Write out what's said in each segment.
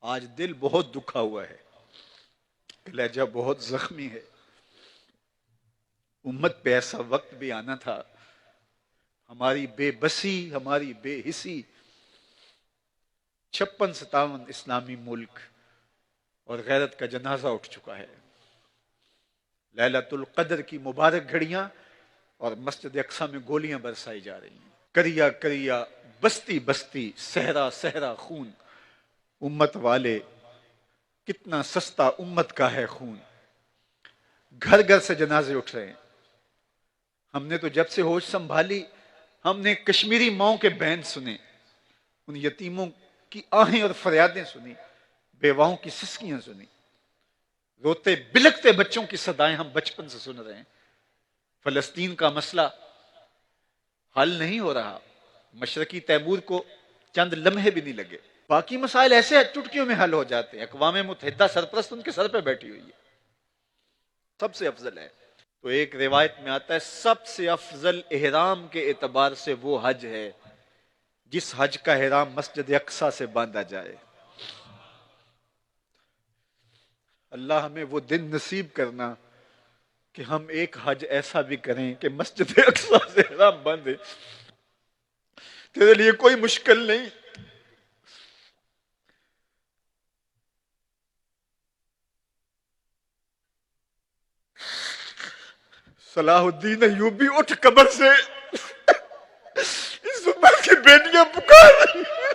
آج دل بہت دکھا ہوا ہے، لہجہ بہت زخمی ہے۔ امت پہ ایسا وقت بھی آنا تھا، ہماری بے بسی، ہماری بے حسی، 56-57 اسلامی ملک اور غیرت کا جنازہ اٹھ چکا ہے۔ لیلۃ القدر کی مبارک گھڑیاں اور مسجد اقصی میں گولیاں برسائی جا رہی ہیں۔ کریا کریا، بستی بستی، صحرا صحرا خون، امت والے کتنا سستا امت کا ہے خون۔ گھر گھر سے جنازے اٹھ رہے ہیں۔ ہم نے تو جب سے ہوش سنبھالی، ہم نے کشمیری ماؤں کے بین سنے، ان یتیموں کی آہیں اور فریادیں سنی، بیواؤں کی سسکیاں سنی، روتے بلکتے بچوں کی صدائیں ہم بچپن سے سن رہے ہیں۔ فلسطین کا مسئلہ حل نہیں ہو رہا، مشرقی تیمور کو چند لمحے بھی نہیں لگے۔ باقی مسائل ایسے چٹکیوں میں حل ہو جاتے ہیں۔ اقوام متحدہ سرپرست ان کے سر پہ بیٹھی ہوئی ہے، سب سے افضل ہے۔ تو ایک روایت میں آتا ہے سب سے افضل احرام کے اعتبار سے وہ حج ہے جس حج کا احرام مسجد اقصی سے باندھا جائے۔ اللہ ہمیں وہ دن نصیب کرنا کہ ہم ایک حج ایسا بھی کریں کہ مسجد اقصی سے احرام باندھے۔ تیرے لیے کوئی مشکل نہیں۔ صلاح الدین ایوبی اٹھ قبر سے، اس امت کی بیٹیاں پکار رہی ہیں۔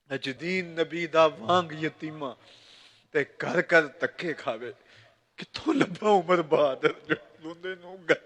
نجدین نبی دا وانگ یتیمہ تے کر کر تکے کھاوے، کتوں لبا عمر بہادر جو لوندے نوں گل